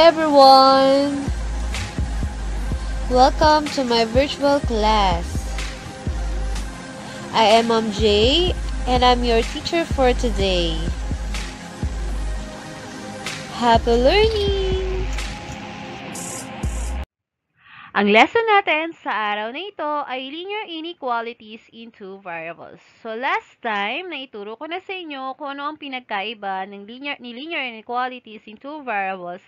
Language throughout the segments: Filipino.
everyone! Welcome to my virtual class. I am Ma'am J and I'm your teacher for today. Happy learning! Ang lesson natin sa araw na ito ay linear inequalities in two variables. So last time, naituro ko na sa inyo kung ano ang pinagkaiba ng linear inequalities in two variables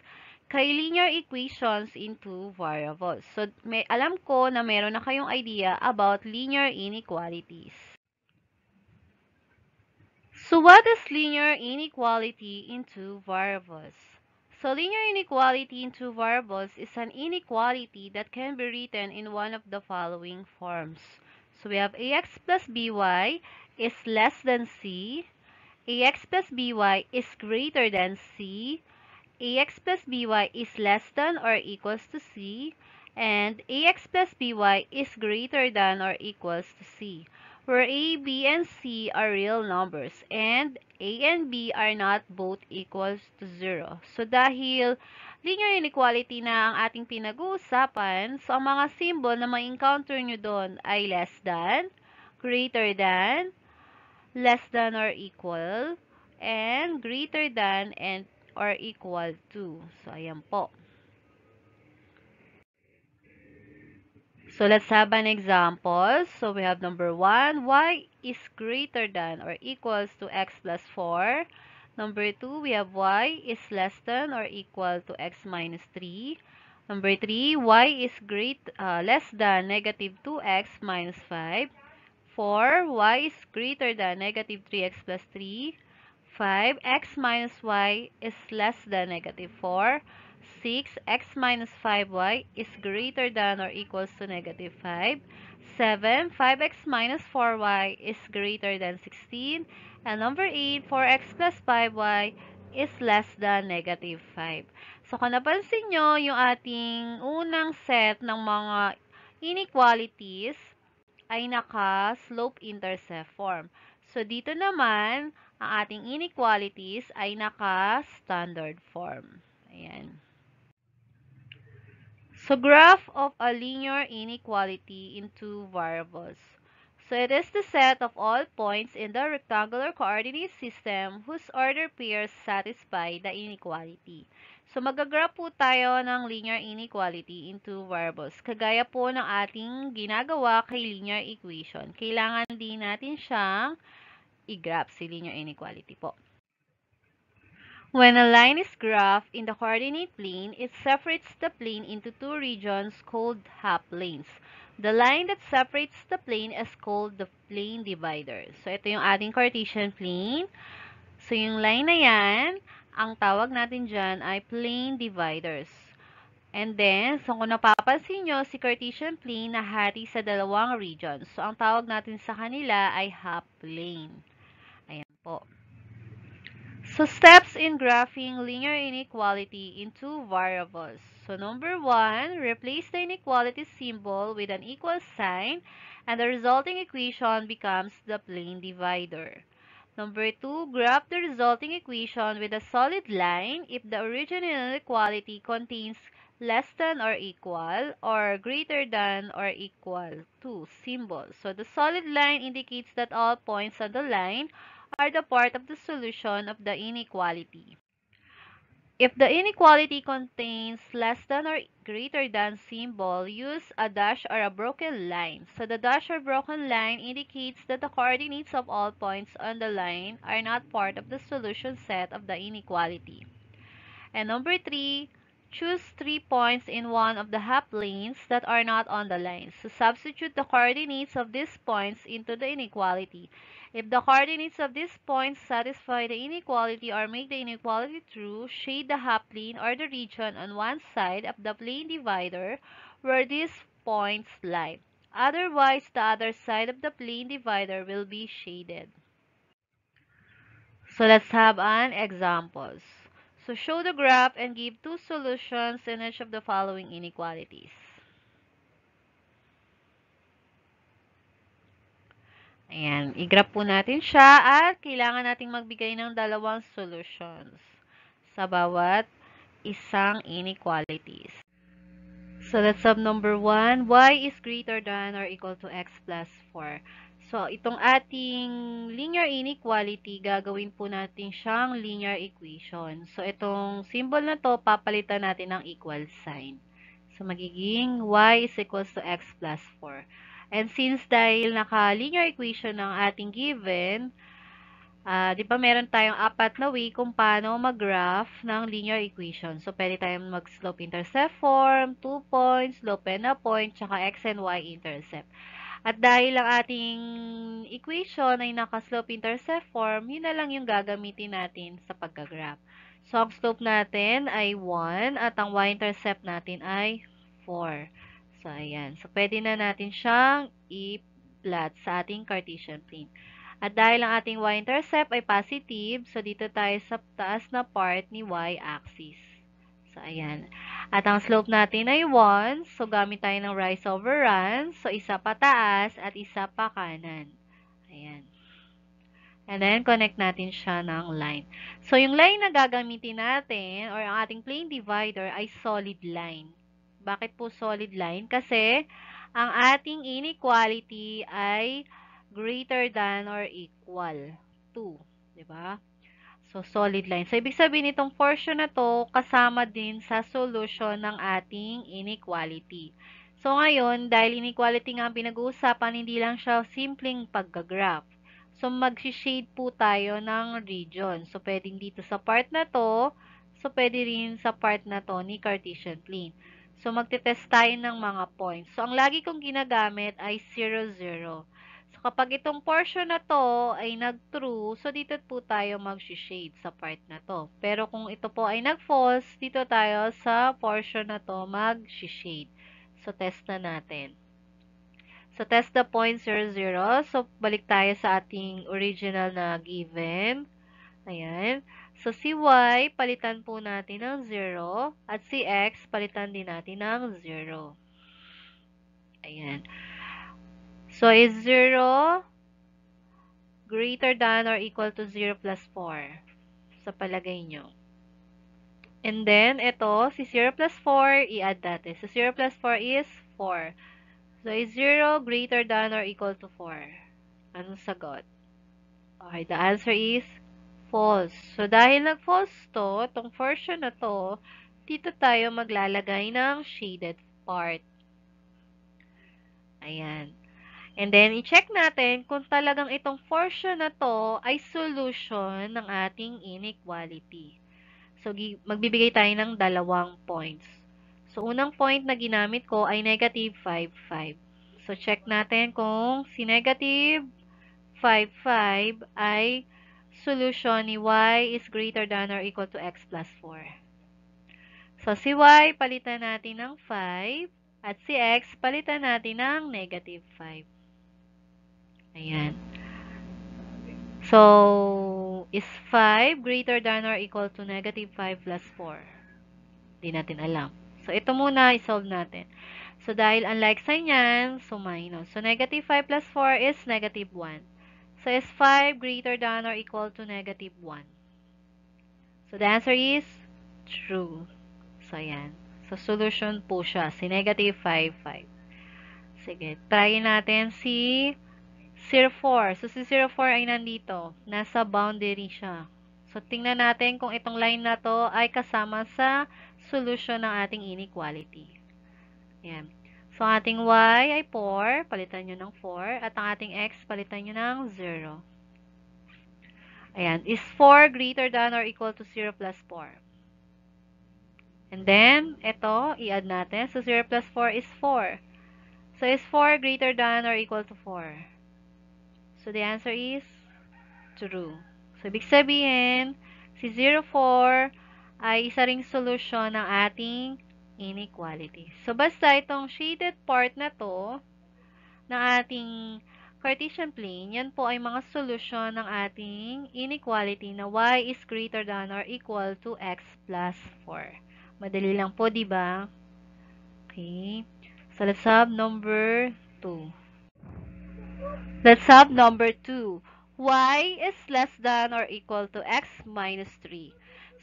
kay linear equations in two variables. So alam ko na meron na kayong idea about linear inequalities. So what is linear inequality in two variables? So linear inequality in two variables is an inequality that can be written in one of the following forms. So we have ax plus by is less than c, ax plus by is greater than c, ax plus by is less than or equals to c, and ax plus by is greater than or equals to c, where a, b, and c are real numbers, and a and b are not both equals to 0. So dahil linear inequality na ang ating pinag-uusapan, so ang mga symbol na ma-encounter nyo doon ay less than, greater than, less than or equal, and greater than and or equal to. So, ayan po. So, let's have an example. So, we have number 1, y is greater than or equals to x plus 4. Number 2, we have y is less than or equal to x minus 3. Number 3, y is less than negative 2x minus 5. 4, y is greater than negative 3x plus 3. 5, x minus y is less than negative 4. 6, x minus 5y is greater than or equals to negative 5. 7, 5x minus 4y is greater than 16. And number 8, 4x plus 5y is less than negative 5. So, kung napansin nyo, yung ating unang set ng mga inequalities ay naka-slope-intercept form. So, dito naman, ang ating inequalities ay naka-standard form. Ayan. So, graph of a linear inequality in two variables. So, it is the set of all points in the rectangular coordinate system whose order pairs satisfy the inequality. So, magagraph po tayo ng linear inequality in two variables. Kagaya po ng ating ginagawa kay linear equation. Kailangan din natin siyang i-graph si linear inequality po. When a line is graphed in the coordinate plane, it separates the plane into two regions called half-planes. The line that separates the plane is called the plane divider. So, ito yung ating Cartesian plane. So, yung line na yan, ang tawag natin dyan ay plane dividers. And then, so kung napapansin nyo, si Cartesian plane nahati sa dalawang regions. So, ang tawag natin sa kanila ay half-plane. Ayan po. So, steps in graphing linear inequality in two variables. So, number 1, replace the inequality symbol with an equal sign, and the resulting equation becomes the plane divider. Number 2, graph the resulting equation with a solid line if the original inequality contains less than or equal or greater than or equal to symbols. So, the solid line indicates that all points on the line are the part of the solution of the inequality. If the inequality contains less than or greater than symbol, use a dash or a broken line. So the dash or broken line indicates that the coordinates of all points on the line are not part of the solution set of the inequality. And number 3, choose 3 points in one of the half planes that are not on the line. So substitute the coordinates of these points into the inequality. If the coordinates of these points satisfy the inequality or make the inequality true, shade the half plane or the region on one side of the plane divider where these points lie. Otherwise, the other side of the plane divider will be shaded. So let's have an examples. So show the graph and give two solutions in each of the following inequalities. Ayan, i-graph po natin siya at kailangan nating magbigay ng dalawang solutions sa bawat isang inequalities. So let's solve number 1. Y is greater than or equal to x plus 4. So itong ating linear inequality, gagawin po natin siyang linear equation. So itong symbol na to, papalitan natin ng equal sign. So magiging y is equals to x plus 4. And since dahil naka-linear equation ng ating given, di ba meron tayong apat na way kung paano mag-graph ng linear equation. So, pwede tayong mag-slope-intercept form, 2 points, slope and a point, tsaka x and y intercept. At dahil ang ating equation ay naka-slope-intercept form, yun na lang yung gagamitin natin sa pagka-graph. So, ang slope natin ay 1 at ang y-intercept natin ay 4. So, ayan. So, pwede na natin siyang i-plot sa ating Cartesian plane. At dahil ang ating y-intercept ay positive, so dito tayo sa taas na part ni y-axis. So, ayan. At ang slope natin ay 1, so gamit tayo ng rise over run. So, isa pa taas at isa pa kanan. Ayan. And then, connect natin siya ng line. So, yung line na gagamitin natin, or ang ating plane divider, ay solid line. Bakit po solid line? Kasi, ang ating inequality ay greater than or equal to. Diba? So, solid line. So, ibig sabihin itong portion na to, kasama din sa solution ng ating inequality. So, ngayon, dahil inequality nga ang pinag-uusapan, hindi lang siya simpleng pagka-graph. So, mag-shade po tayo ng region. So, pwedeng dito sa part na to. So, pwede rin sa part na to ni Cartesian plane. So, magte-test tayo ng mga points. So, ang lagi kong ginagamit ay 0, 0. So, kapag itong portion na to ay nag-true, so dito po tayo mag-shade sa part na to. Pero kung ito po ay nag-false, dito tayo sa portion na to mag-shade. So, test na natin. So, test the point 0, 0. So, balik tayo sa ating original na given. Ayan. So, si y, palitan po natin ng 0. At si x, palitan din natin ng 0. Ayan. So, is 0 greater than or equal to 0 plus 4? Sa palagay nyo. And then, ito, si 0 plus 4, i-add natin. So, 0 plus 4 is 4. So, is 0 greater than or equal to 4? Anong sagot? Okay, the answer is false. So, dahil nag-false to, itong portion na to, dito tayo maglalagay ng shaded part. Ayan. And then, i-check natin kung talagang itong portion na to ay solution ng ating inequality. So, magbibigay tayo ng dalawang points. So, unang point na ginamit ko ay negative 5, 5. So, check natin kung si negative 5, 5 ay solution ni y is greater than or equal to x plus 4. So, si y, palitan natin ng 5. At si x, palitan natin ng negative 5. Ayan. So, is 5 greater than or equal to negative 5 plus 4? Hindi natin alam. So, ito muna, isolve natin. So, dahil unlike sign yan, so minus. So, negative 5 plus 4 is negative 1. So, is 5 greater than or equal to negative 1? So, the answer is true. So, ayan. So, solution po siya, si negative 5, 5. Sige, try natin si 0,4. So, si 0,4 ay nandito. Nasa boundary siya. So, tingnan natin kung itong line na to ay kasama sa solution ng ating inequality. Ayan. So, ang ating y ay 4. Palitan nyo ng 4. At ang ating x, palitan nyo ng 0. Ayan. Is 4 greater than or equal to 0 plus 4? And then, ito, i-add natin. So, 0 plus 4 is 4. So, is 4 greater than or equal to 4? So, the answer is true. So, ibig sabihin, si 0,4 ay isa ring solusyon ng ating inequality. So, basta itong shaded part na to, ng ating Cartesian plane, yan po ay mga solusyon ng ating inequality na y is greater than or equal to x plus 4. Madali lang po, di ba? Okay. So, let's have number 2. Let's have number 2. Y is less than or equal to x minus 3.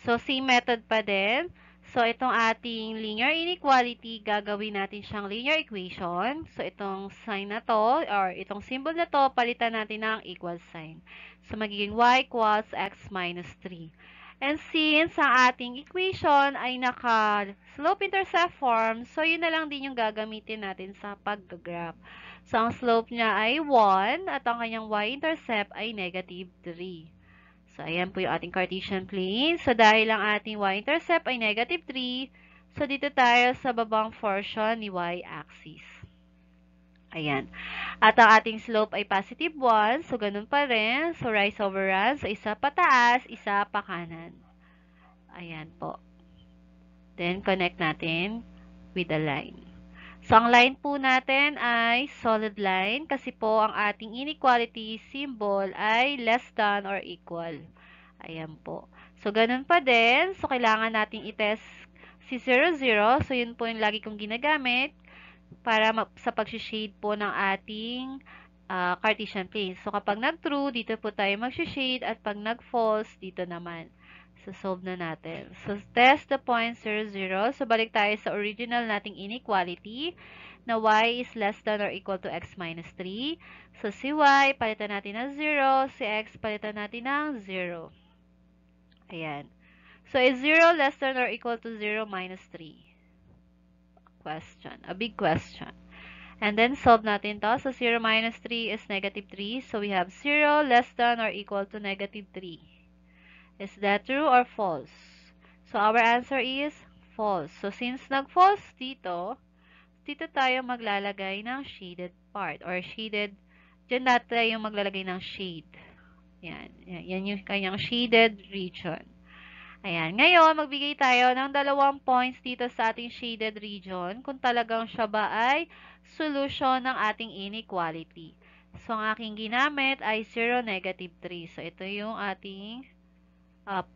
So, same method pa din. So, itong ating linear inequality, gagawin natin siyang linear equation. So, itong sign na to, or itong symbol na to, palitan natin ng equal sign. So, magiging y equals x minus 3. And since ang ating equation ay naka-slope-intercept form, so yun na lang din yung gagamitin natin sa pag-graph. So, ang slope niya ay 1 at ang kanyang y-intercept ay negative 3. So, ayan po yung ating Cartesian plane. So, dahil ang ating y-intercept ay negative 3, so dito tayo sa babang portion ni y-axis. Ayan. At ang ating slope ay positive 1, so ganun pa rin. So, rise over run. So, isa pataas, isa pa kanan. Ayan po. Then, connect natin with the line. So, ang line po natin ay solid line kasi po ang ating inequality symbol ay less than or equal. Ayan po. So, ganun pa din. So, kailangan nating i-test si 0, 0. So, yun po yung lagi kong ginagamit para sa pag-shade po ng ating Cartesian plane. So, kapag nag-true, dito po tayo mag-shade at pag nag-false, dito naman. So, solve na natin. So, test the point 0, 0. So, balik tayo sa original nating inequality na y is less than or equal to x minus 3. So, si y, palitan natin ng 0. Si x, palitan natin ng 0. Ayan. So, is 0 less than or equal to 0 minus 3? Question. A big question. And then, solve natin to. So, 0 minus 3 is negative 3. So, we have 0 less than or equal to negative 3. Is that true or false? So, our answer is false. So, since nag-false dito tayo maglalagay ng shaded part or shaded, dyan natin tayo maglalagay ng shade. Yan. Yan yung kanyang shaded region. Ayan. Ngayon, magbigay tayo ng 2 points dito sa ating shaded region kung talagang siya ba ay solution ng ating inequality. So, ang aking ginamit ay 0, negative 3. So, ito yung ating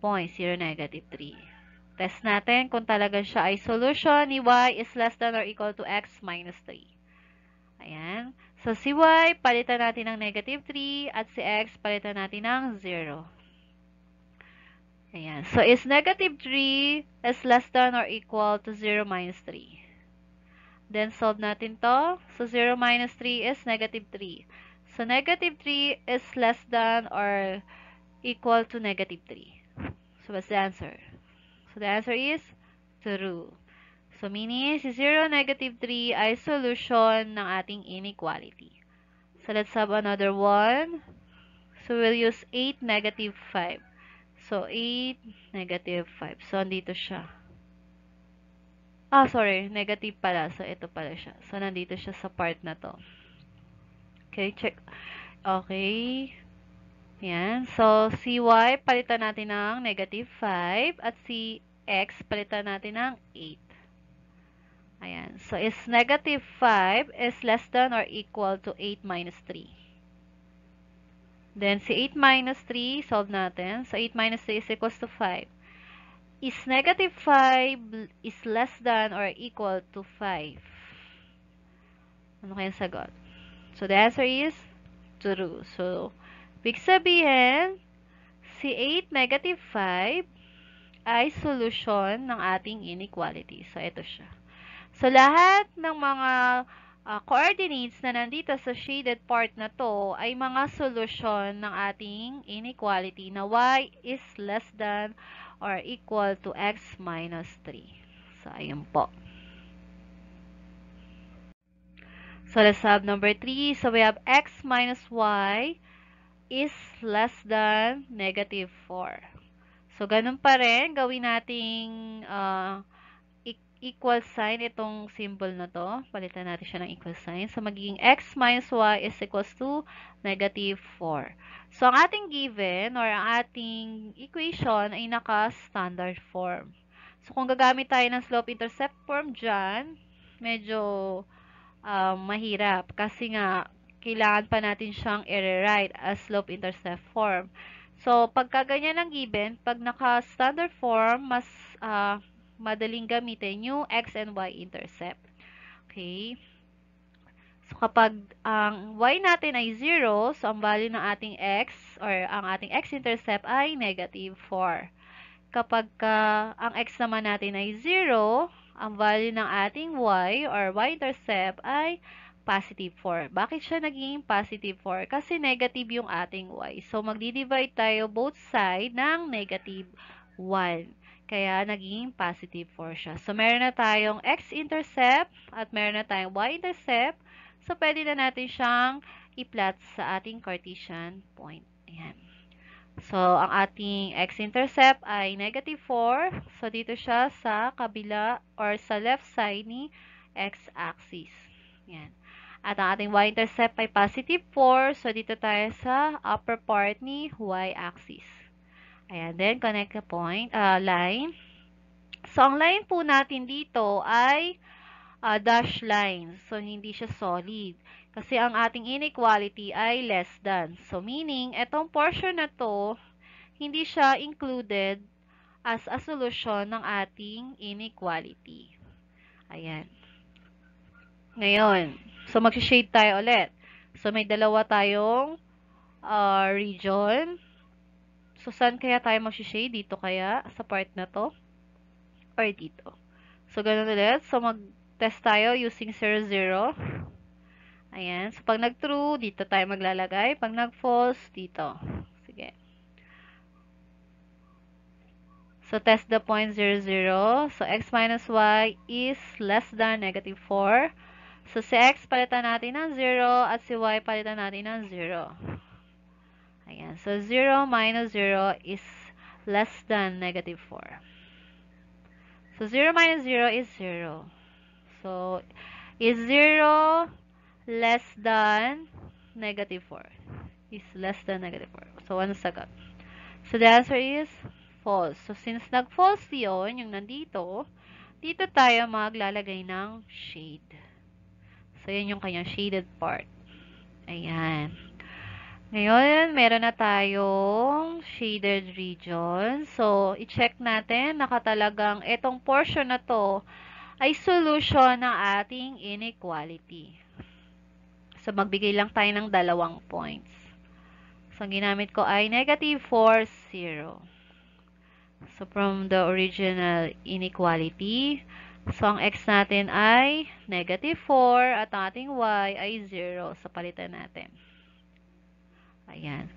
point, 0, negative 3. Test natin kung talaga siya ay solution ni y is less than or equal to x minus 3. Ayan. So, si y, palitan natin ng negative 3 at si x, palitan natin ng 0. Ayan. So, is negative 3 is less than or equal to 0 minus 3? Then, solve natin to. So, 0 minus 3 is negative 3. So, negative 3 is less than or equal to negative 3. So, what's the answer? So, the answer is true. So, meaning, si 0, negative 3 ay solution ng ating inequality. So, let's have another one. So, we'll use 8, negative 5. So, 8, negative 5. So, andito siya. Sorry. Negative pala. So, ito pala siya. So, nandito siya sa part na to. Okay, check. Okay. Yan. So, si y, palitan natin ng negative 5. At si x, palitan natin ng 8. Ayan. So, is negative 5 is less than or equal to 8 minus 3. Then, si 8 minus 3, solve natin. So, 8 minus 3 is equals to 5. Is negative 5 is less than or equal to 5? Ano kayang sagot? So, the answer is true. So, ibig sabihin, si 8 negative 5 ay solution ng ating inequality. So, ito siya. So, lahat ng mga coordinates na nandito sa shaded part na to ay mga solusyon ng ating inequality na y is less than or equal to x minus 3. So, ayun po. So, let's have number 3. So, we have x minus y is less than negative 4. So, ganun pa rin. Gawin nating equal sign itong symbol na to. Palitan natin siya ng equal sign. So, magiging x minus y is equals to negative 4. So, ang ating given or ang ating equation ay naka-standard form. So, kung gagamit tayo ng slope-intercept form dyan, medyo mahirap. Kasi nga, kailangan pa natin siyang i-rewrite as slope-intercept form. So, pagka ganyan ang given, pag naka-standard form, mas madaling gamitin yung x and y intercept. Okay? So, kapag ang y natin ay 0, so ang value ng ating x or ang ating x-intercept ay negative 4. kapag ang x naman natin ay 0, ang value ng ating y or y-intercept ay positive 4. Bakit siya naging positive 4? Kasi negative yung ating y. So, magdi-divide tayo both side ng negative 1. Kaya, naging positive 4 siya. So, meron na tayong x-intercept at meron na tayong y-intercept. So, pwede na natin siyang i-plot sa ating Cartesian point. Ayan. So, ang ating x-intercept ay negative 4. So, dito siya sa kabila or sa left side ni x-axis. Yan. At ang ating y-intercept ay positive 4. So, dito tayo sa upper part ni y-axis. Ayan. Then, connect the point, line. So, ang line po natin dito ay dash line. So, hindi siya solid. Kasi ang ating inequality ay less than. So, meaning, etong portion na to, hindi siya included as a solution ng ating inequality. Ayan. Ngayon, so mag-shade tayo ulit. So, may dalawa tayong region. So, saan kaya tayo mag-shade? Dito kaya? Sa part na to? Or dito? So, ganun ulit. So, mag-test tayo using 0, 0. Ayan. So, pag nag-true, dito tayo maglalagay. Pag nag-false, dito. Sige. So, test the point 0, 0. So, x minus y is less than negative 4. So, si x palitan natin ng 0 at si y palitan natin ng 0. Ayan. So, 0 minus 0 is less than negative 4. So, 0 minus 0 is 0. So, is 0 less than negative 4? Is less than negative 4. So, one second. So, the answer is false. So, since nag-false yun, yung nandito, dito tayo maglalagay ng shade. So, yun yung kanyang shaded part. Ayan. Ngayon, meron na tayong shaded region. So, i-check natin na talagang itong portion na to ay solution ng ating inequality. So, magbigay lang tayo ng dalawang points. So, ang ginamit ko ay negative 4, 0. So, from the original inequality, so, ang x natin ay negative 4 at ang ating y ay 0. So, palitan natin. Ayan.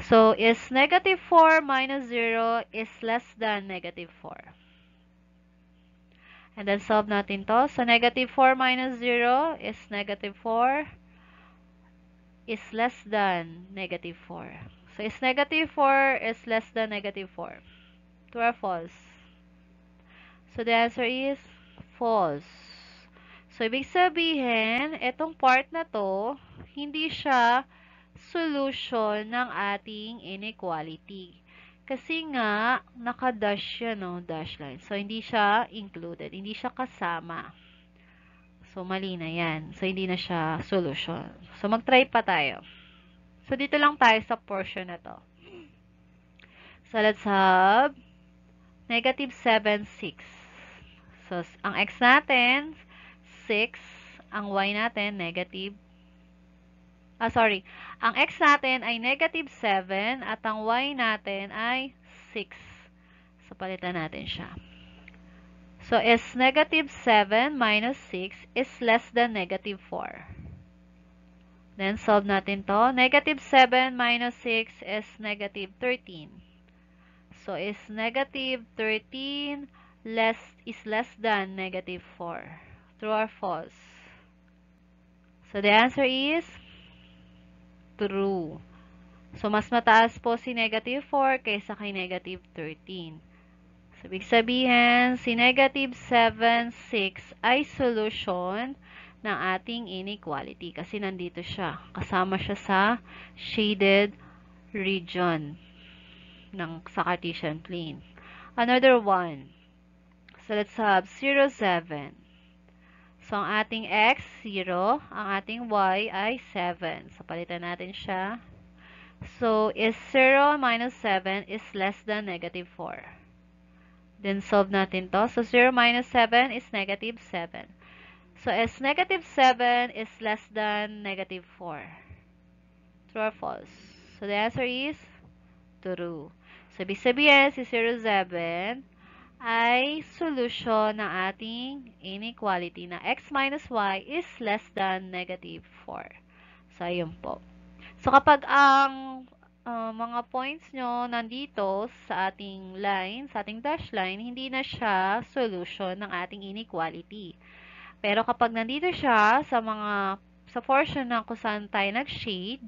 So, is negative 4 minus 0 is less than negative 4. And then, solve natin to. So, negative 4 minus 0 is negative 4 is less than negative 4. So, is negative 4 is less than negative 4. True or false? So, the answer is false. So, ibig sabihin, itong part na to, hindi siya solution ng ating inequality. Kasi nga, naka-dash siya, no? Dash line. So, hindi siya included. Hindi siya kasama. So, mali na yan. So, hindi na siya solution. So, mag-try pa tayo. So, dito lang tayo sa portion na to. So, let's have negative 7, 6. So, ang x natin, 6. Ang y natin, negative. Ang x natin ay negative 7 at ang y natin ay 6. So, palitan natin siya. So, is negative 7 minus 6 is less than negative 4. Then, solve natin to. Negative 7 minus 6 is negative 13. So, is negative 13 is less than negative 4. True or false? So, the answer is true. So, mas mataas po si negative 4 kaysa kay negative 13. So, ibig sabihin, si negative 7, 6 ay solution ng ating inequality kasi nandito siya. Kasama siya sa shaded region sa Cartesian plane. Another one. So, let's have 0, 7. So, ang ating x, 0. Ang ating y ay 7. So, palitan natin siya. So, is 0 minus 7 is less than negative 4. Then, solve natin to. So, 0 minus 7 is negative 7. So, is negative 7 is less than negative 4. True or false? So, the answer is true. So, ibig sabihin, si 07 ay solution ng ating inequality na x minus y is less than negative 4. So, ayun po. So, kapag ang mga points nyo nandito sa ating line, sa ating dash line, hindi na siya solution ng ating inequality. Pero kapag nandito siya sa portion na kung saan tayo nag-shade,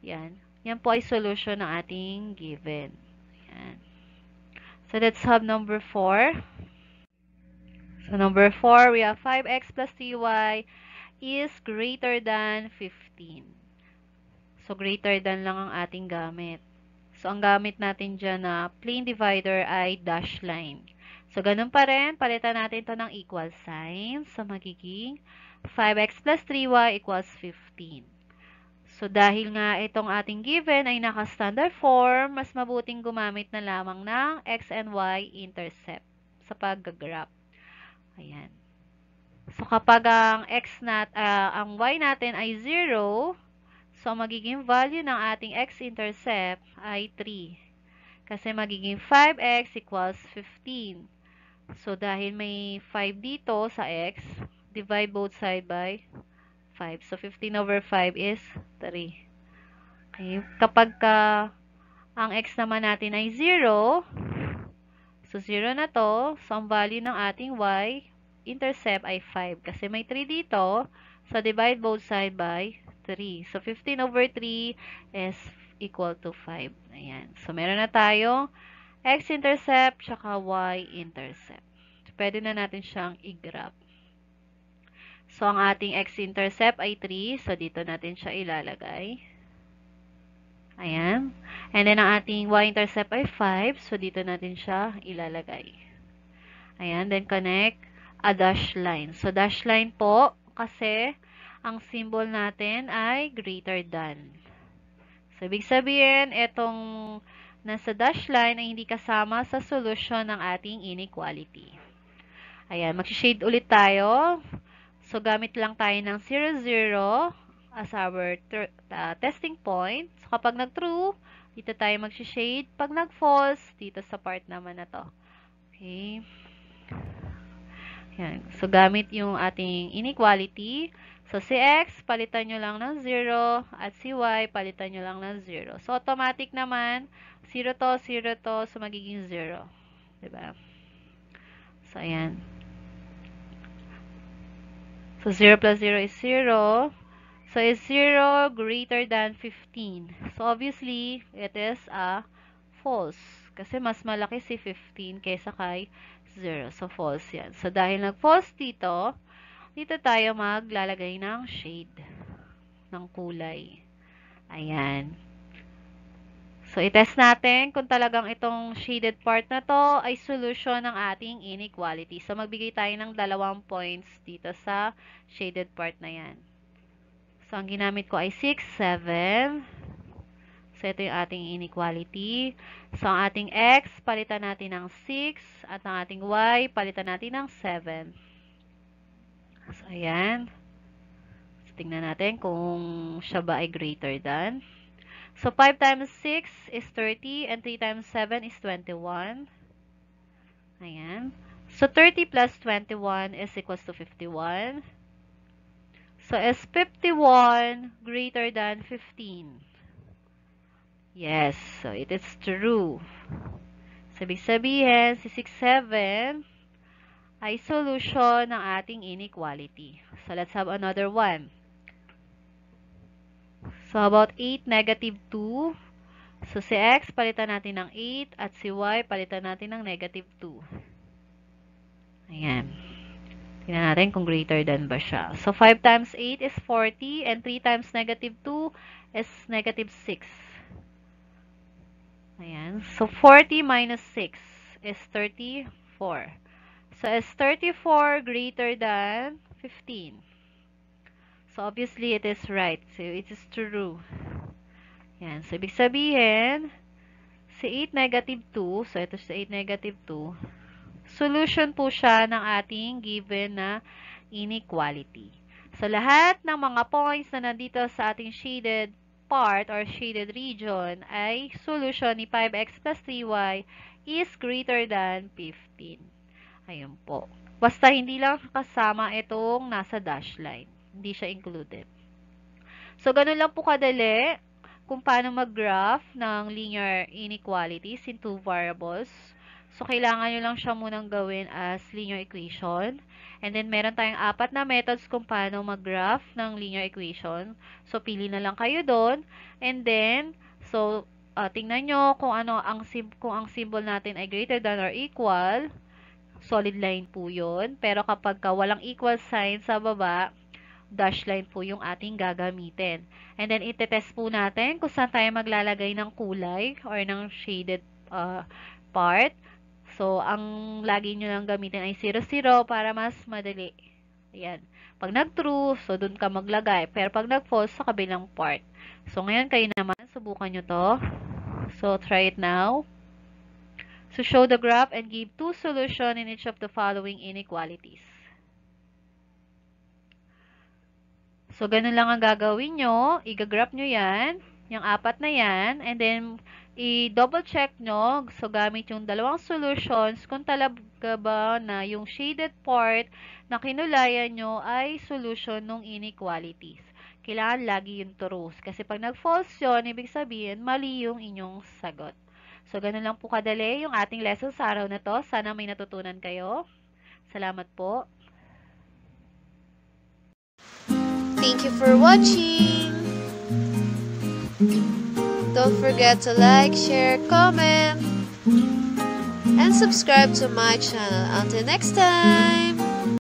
yan po ay solution ng ating given. Yan. So, let's have number 4. So, number 4, we have 5x plus 3y is greater than 15. So, greater than lang ang ating gamit. So, ang gamit natin dyan na plain divider ay dash line. So, ganun pa rin, palitan natin to ng equal sign. So, magiging 5x plus 3y equals 15. So, dahil nga itong ating given ay naka-standard form, mas mabuting gumamit na lamang ng x and y intercept sa pag-graph. Ayan. So, kapag ang ang y natin ay 0, so, magiging value ng ating x-intercept ay 3. Kasi magiging 5x equals 15. So, dahil may 5 dito sa x, divide both side by 5. So, 15 over 5 is 3. Okay. Kapag ang x naman natin ay 0, so 0 na to, so ang value ng ating y-intercept ay 5. Kasi may 3 dito, so divide both side by 3. So, 15 over 3 is equal to 5. Ayan. So, meron na tayong x-intercept tsaka y-intercept. So, pwede na natin siyang i-graph. So, ang ating x-intercept ay 3. So, dito natin siya ilalagay. Ayan. And then, ang ating y-intercept ay 5. So, dito natin siya ilalagay. Ayan. Then, connect a dash line. So, dash line po kasi ang symbol natin ay greater than. So, ibig sabihin, itong nasa dash line ay hindi kasama sa solution ng ating inequality. Ayan, mag-shade ulit tayo. So, gamit lang tayo ng 0, 0 as our testing point. So, kapag nag-true, dito tayo mag-shade. Pag nag-false, dito sa part naman na to. Okay. Ayan. So, gamit yung ating inequality. So, si x, palitan nyo lang ng 0. At si y, palitan nyo lang ng 0. So, automatic naman, 0 to, 0 to. So, magiging 0. Diba? So, ayan. So, 0 plus 0 is 0. So, is 0 greater than 15? So, obviously, it is a false. Kasi mas malaki si 15 kaysa kay 0. So, false yan. So, dahil nag-false dito tayo maglalagay ng shade ng kulay. Ayan. So, itest natin kung talagang itong shaded part na to ay solution ng ating inequality. So, magbigay tayo ng 2 points dito sa shaded part na yan. So, ang ginamit ko ay 6, 7. So, ito yung ating inequality. So, ang ating x, palitan natin ng 6. At ang ating y, palitan natin ng 7. So, ayan. So, tingnan natin kung siya ba ay greater than. So, 5 times 6 is 30 and 3 times 7 is 21. Ayan. So, 30 plus 21 is equals to 51. So, is 51 greater than 15? Yes. So, it is true. So, ibig sabihin, si 6, 7 ay solution ng ating inequality. So, let's have another one. So, how about 8, negative 2? So, si x, palitan natin ng 8. At si y, palitan natin ng negative 2. Ayan. Tingnan natin kung greater than ba siya. So, 5 times 8 is 40. And 3 times negative 2 is negative 6. Ayan. So, 40 minus 6 is 34. So, is 34 greater than 15? So, obviously, it is right. So, it is true. Yan. So, ibig sabihin, si 8 negative 2, so ito si 8 negative 2, solution po siya ng ating given na inequality. So, lahat ng mga points na nandito sa ating shaded part or shaded region ay solution ni 5x plus 3y is greater than 15. Ayun po. Basta hindi lang kasama itong nasa dash line. Hindi siya included. So, ganun lang po kadali kung paano mag-graph ng linear inequalities in two variables. So, kailangan nyo lang siya munang gawin as linear equation. And then, meron tayong 4 na methods kung paano mag-graph ng linear equation. So, pili na lang kayo doon. And then, so, tingnan nyo kung kung ang symbol natin ay greater than or equal. Solid line po yun. Pero kapag walang equal sign sa baba, dash line po yung ating gagamitin. And then, itetest po natin kung saan tayo maglalagay ng kulay or ng shaded part. So, ang lagi nyo lang gamitin ay 0, 0 para mas madali. Ayan. Pag nag-true, so dun ka maglagay. Pero pag nag-false, sa kabilang part. So, ngayon kayo naman, subukan nyo to. So, try it now. So, show the graph and give 2 solutions in each of the following inequalities. So, ganun lang ang gagawin nyo. Iga-graph nyo yan. Yung 4 na yan. And then, i-double check nyo. So, gamit yung dalawang solutions kung talaga ba na yung shaded part na kinulayan nyo ay solution ng inequalities. Kailangan lagi yung true. Kasi pag nag-false yun, ibig sabihin, mali yung inyong sagot. So, ganun lang po kadali yung ating lesson sa araw na to. Sana may natutunan kayo. Salamat po. Thank you for watching. Don't forget to like, share, comment, and subscribe to my channel. Until next time.